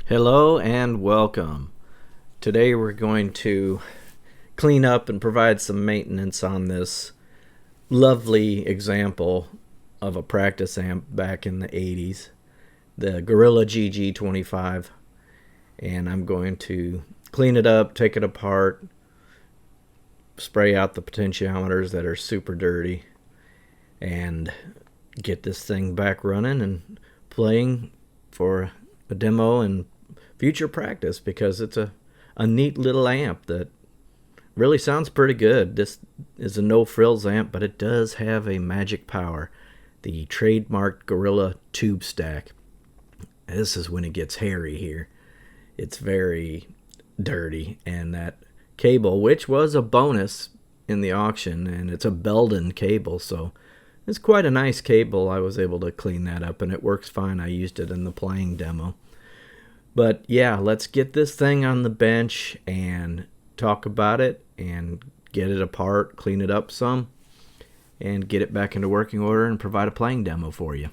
Hello and welcome. Today we're going to clean up and provide some maintenance on this lovely example of a practice amp back in the 80s, the Gorilla GG25, and I'm going to clean it up, take it apart, spray out the potentiometers that are super dirty, and get this thing back running and playing for a demo and future practice, because it's a neat little amp that really sounds pretty good. This is a no-frills amp, but it does have a magic power, the trademarked Gorilla tube stack. This is when it gets hairy here. It's very dirty, and that cable, which was a bonus in the auction, and it's a Belden cable, so it's quite a nice cable. I was able to clean that up, and it works fine. I used it in the playing demo. But yeah, let's get this thing on the bench and talk about it and get it apart, clean it up some, and get it back into working order and provide a playing demo for you.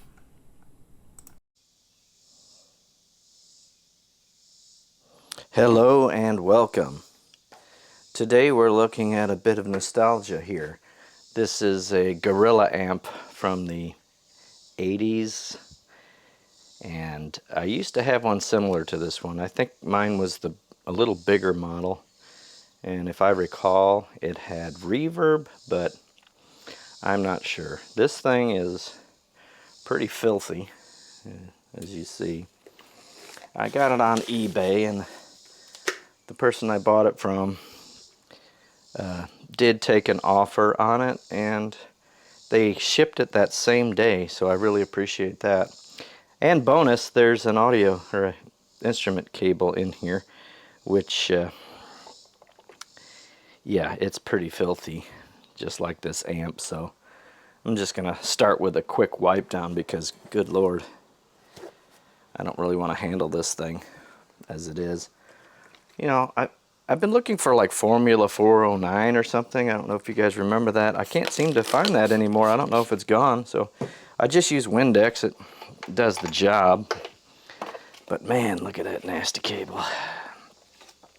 Hello and welcome. Today we're looking at a bit of nostalgia here. This is a Gorilla amp from the 80s. And I used to have one similar to this one. I think mine was a little bigger model. And if I recall, it had reverb, but I'm not sure. This thing is pretty filthy, as you see. I got it on eBay, and the person I bought it from did take an offer on it, and they shipped it that same day, so I really appreciate that. And bonus, there's an audio or an instrument cable in here, which, yeah, it's pretty filthy, just like this amp. So I'm just going to start with a quick wipe down because, good Lord, I don't really want to handle this thing as it is. You know, I've been looking for like Formula 409 or something. I don't know if you guys remember that. I can't seem to find that anymore. I don't know if it's gone. So I just use Windex. It does the job. But man, look at that nasty cable.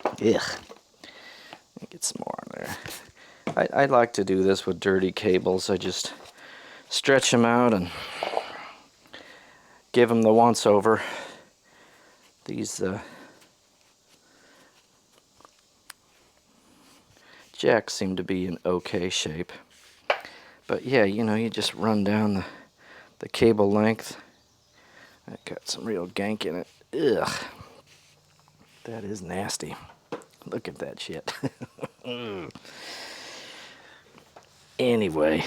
Ugh. Let me get some more on there. I like to do this with dirty cables. I just stretch them out and give them the once over. These jacks seem to be in okay shape. But yeah, you know, you just run down the cable length. That got some real gank in it. Ugh. That is nasty. Look at that shit. Anyway,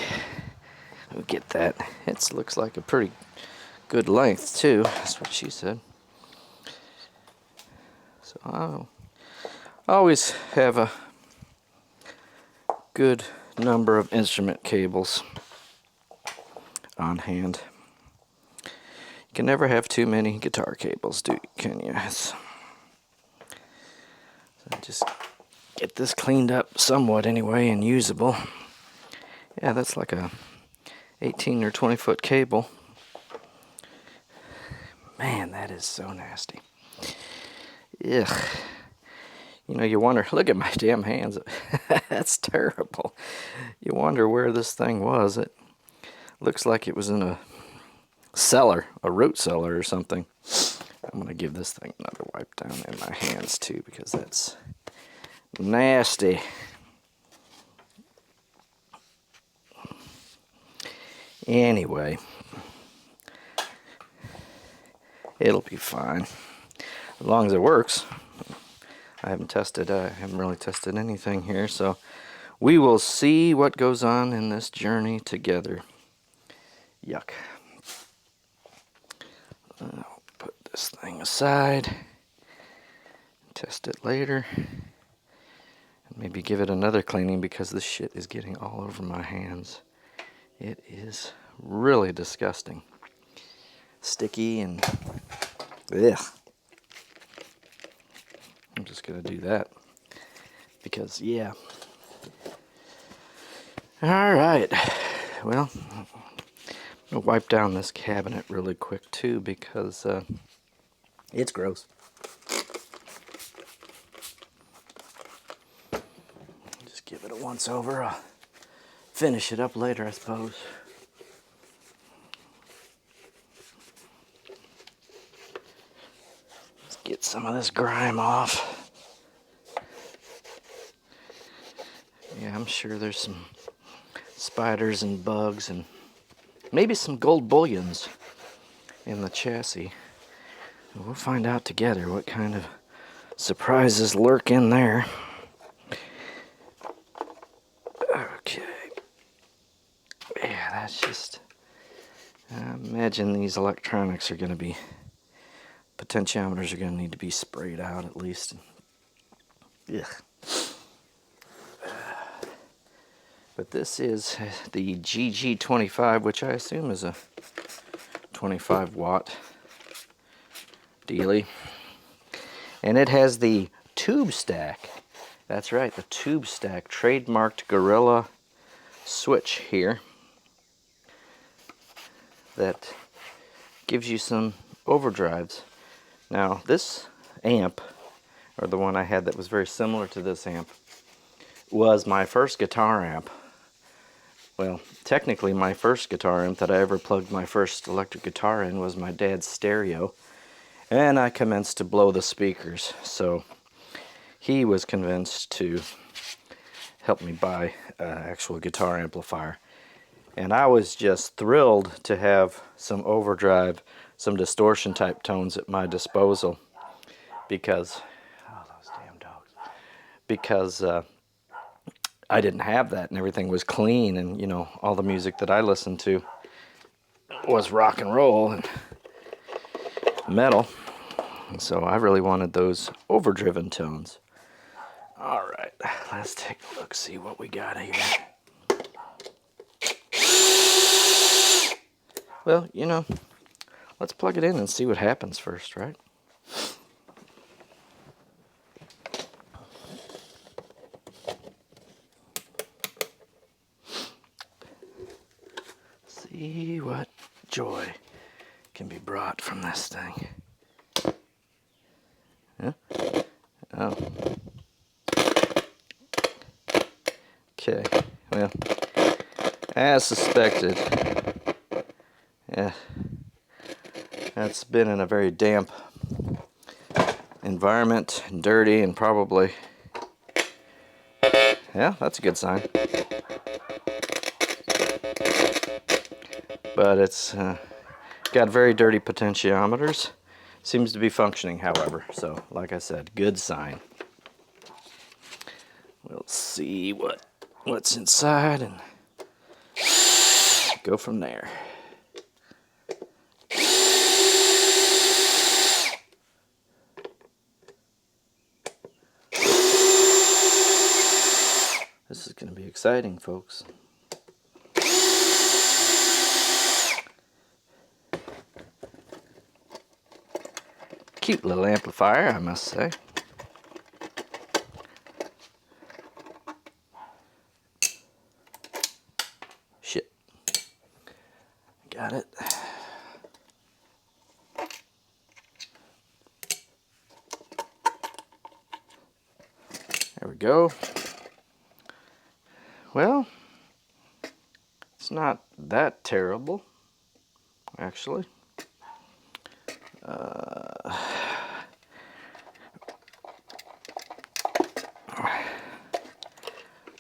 we'll get that. It looks like a pretty good length too. That's what she said. So I'll always have a good number of instrument cables on hand. You can never have too many guitar cables, can you? So just get this cleaned up somewhat anyway and usable. Yeah, that's like a 18 or 20 foot cable. Man, that is so nasty. Ugh. You know, you wonder, look at my damn hands. That's terrible. You wonder where this thing was. It looks like it was in a cellar, a root cellar or something. I'm going to give this thing another wipe down in my hands too, because that's nasty. Anyway, it'll be fine as long as it works. I haven't really tested anything here, so we will see what goes on in this journey together. Yuck. I'll put this thing aside, test it later, and maybe give it another cleaning because this shit is getting all over my hands. It is really disgusting. Sticky and ugh. I'm just gonna do that because, yeah. All right, well, I'm going to wipe down this cabinet really quick too, because it's gross. Just give it a once over. I'll finish it up later, I suppose. Let's get some of this grime off. Yeah, I'm sure there's some spiders and bugs and maybe some gold bullions in the chassis. We'll find out together what kind of surprises lurk in there. Okay. Yeah, that's just... I imagine these electronics are going to be... potentiometers are going to need to be sprayed out at least. Ugh. But this is the GG25, which I assume is a 25 watt dealie. And it has the tube stack. That's right, the tube stack. Trademarked Gorilla switch here. That gives you some overdrives. Now this amp, or the one I had that was very similar to this amp, was my first guitar amp. Well, technically my first guitar amp that I ever plugged my first electric guitar in was my dad's stereo, and I commenced to blow the speakers, so he was convinced to help me buy an actual guitar amplifier. And I was just thrilled to have some overdrive, some distortion type tones at my disposal, because, oh, those damn dogs, because I didn't have that, and everything was clean, and you know, all the music that I listened to was rock and roll and metal, and so I really wanted those overdriven tones. All right, let's take a look, see what we got here. Well, you know, let's plug it in and see what happens first, right? See what joy can be brought from this thing. Huh? Oh. Okay, well, as suspected, yeah, that's been in a very damp environment, and dirty, and probably, yeah, that's a good sign. But it's got very dirty potentiometers. Seems to be functioning, however, so like I said, good sign. We'll see what's inside and go from there. This is going to be exciting, folks. Cute little amplifier, I must say. Shit. Got it. There we go. Well, it's not that terrible, actually.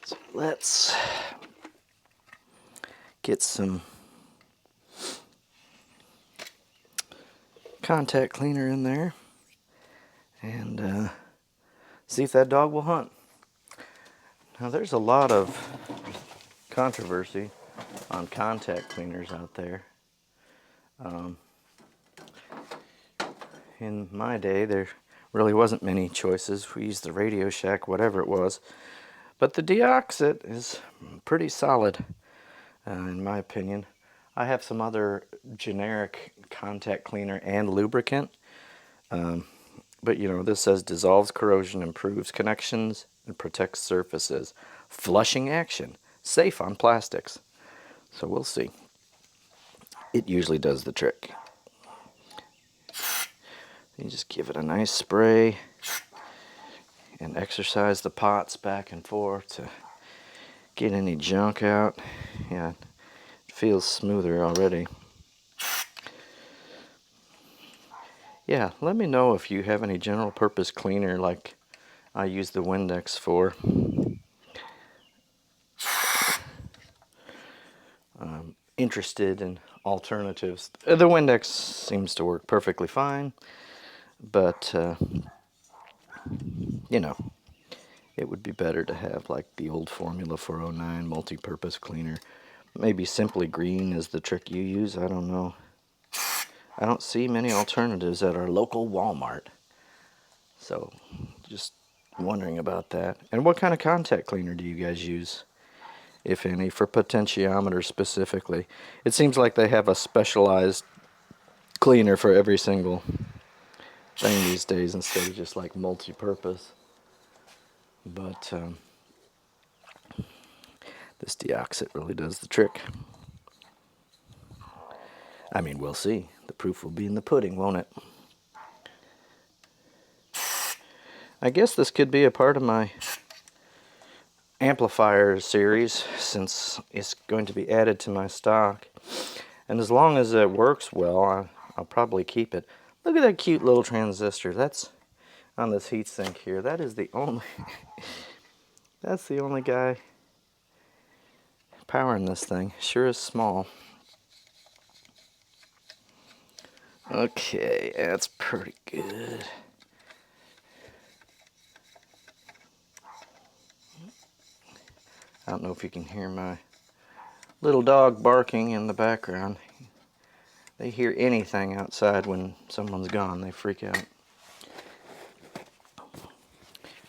So let's get some contact cleaner in there and see if that dog will hunt. Now there's a lot of controversy on contact cleaners out there. In my day, there really wasn't many choices. We used the Radio Shack, whatever it was. But the Deoxit is pretty solid, in my opinion. I have some other generic contact cleaner and lubricant. But you know, this says dissolves corrosion, improves connections, and protects surfaces. Flushing action, safe on plastics. So we'll see. It usually does the trick. You just give it a nice spray and exercise the pots back and forth to get any junk out. Yeah, it feels smoother already. Yeah, let me know if you have any general purpose cleaner like I use the Windex for. Interested in alternatives. The Windex seems to work perfectly fine, but you know, it would be better to have like the old Formula 409 multi-purpose cleaner. Maybe Simply Green is the trick you use, I don't know. I don't see many alternatives at our local Walmart. So, just wondering about that. And what kind of contact cleaner do you guys use, if any, for potentiometers specifically? It seems like they have a specialized cleaner for every single thing these days instead of just like multi-purpose. But this deoxit really does the trick. I mean, we'll see. The proof will be in the pudding, won't it? I guess this could be a part of my amplifier series, since it's going to be added to my stock. And as long as it works well, I'll probably keep it. Look at that cute little transistor. That's on this heatsink here. That is the only that's the only guy powering this thing. Sure is small. Okay, that's pretty good. I don't know if you can hear my little dog barking in the background. They hear anything outside when someone's gone, they freak out.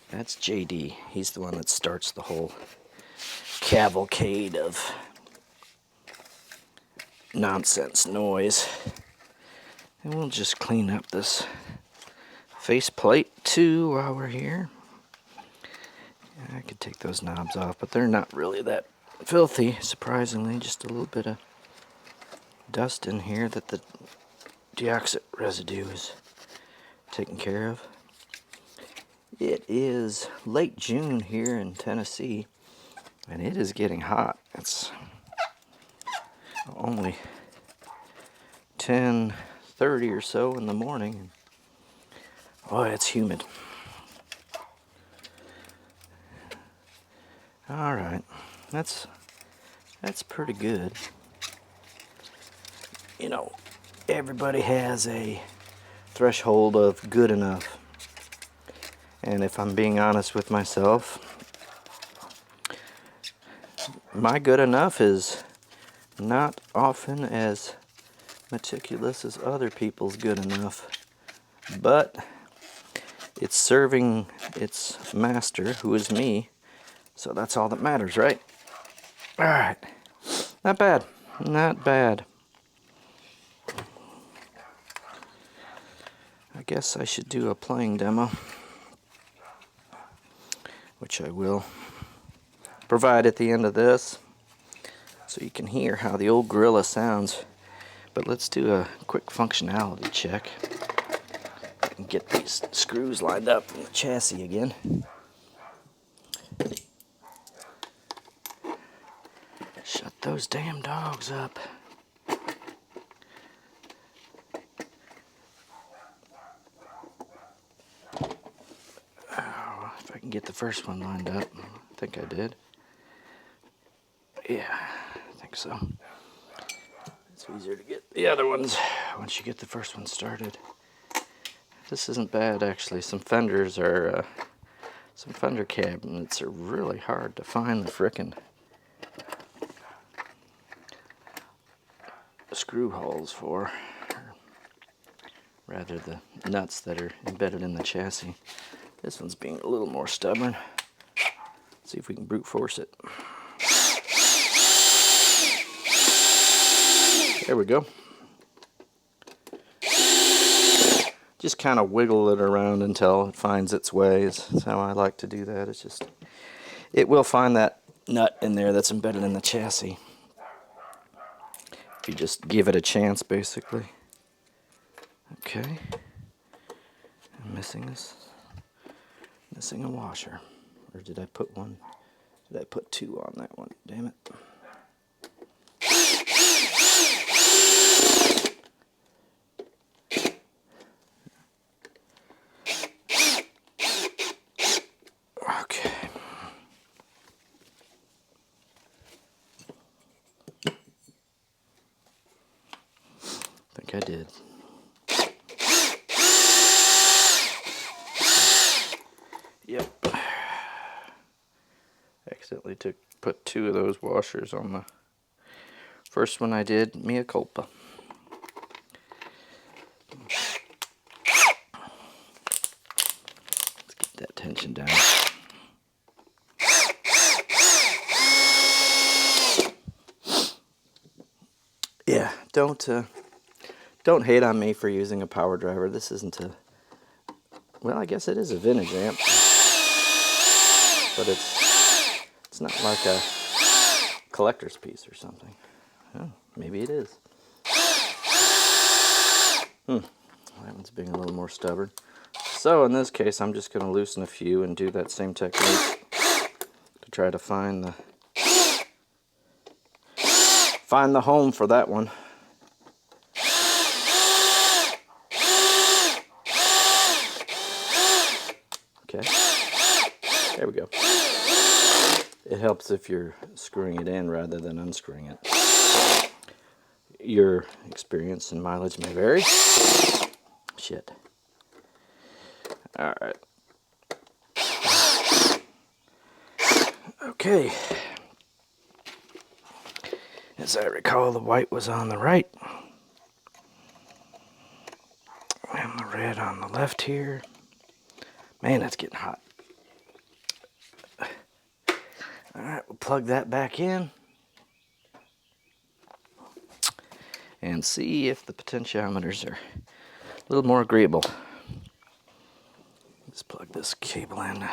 That's JD. He's the one that starts the whole cavalcade of nonsense noise. And we'll just clean up this faceplate too while we're here. I could take those knobs off, but they're not really that filthy, surprisingly. Just a little bit of dust in here that the deoxit residue is taken care of. It is late June here in Tennessee, and it is getting hot. It's only 10:30 or so in the morning. Oh, it's humid. All right, that's pretty good. You know, everybody has a threshold of good enough. And if I'm being honest with myself, my good enough is not often as meticulous as other people's good enough. But it's serving its master, who is me. So that's all that matters, right? Alright. Not bad. Not bad. I guess I should do a playing demo, which I will provide at the end of this, so you can hear how the old gorilla sounds. But let's do a quick functionality check and get these screws lined up in the chassis again. Shut those damn dogs up. Oh, if I can get the first one lined up. I think I did. Yeah, I think so. It's easier to get the other ones once you get the first one started. This isn't bad, actually. Some fenders are, some fender cabinets are really hard to find the frickin' screw holes for, or rather the nuts that are embedded in the chassis. This one's being a little more stubborn. Let's see if we can brute force it. There we go. Just kind of wiggle it around until it finds its way. That's how I like to do that. It's just, it will find that nut in there that's embedded in the chassis. You just give it a chance, basically. Okay. I'm missing a washer. Or did I put one? Did I put two on that one? Damn it. Okay. I think I did. Yep. Accidentally put two of those washers on the first one I did. Mea culpa. Let's get that tension down. Yeah, don't hate on me for using a power driver. This isn't a, well, I guess it is a vintage amp, but it's not like a collector's piece or something. Oh, maybe it is. That one's being a little more stubborn. So in this case, I'm just going to loosen a few and do that same technique to try to find the home for that one. Okay, there we go. It helps if you're screwing it in rather than unscrewing it. Your experience and mileage may vary. Shit. Alright. Okay. As I recall, the white was on the right. And the red on the left here. Man, that's getting hot. Alright, we'll plug that back in. And see if the potentiometers are a little more agreeable. Let's plug this cable in.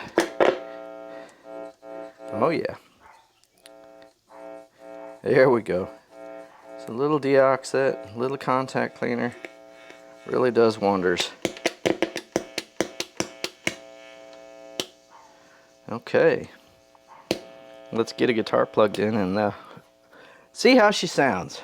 Oh yeah. There we go. So a little deoxit, a little contact cleaner really does wonders. Okay. Let's get a guitar plugged in and see how she sounds.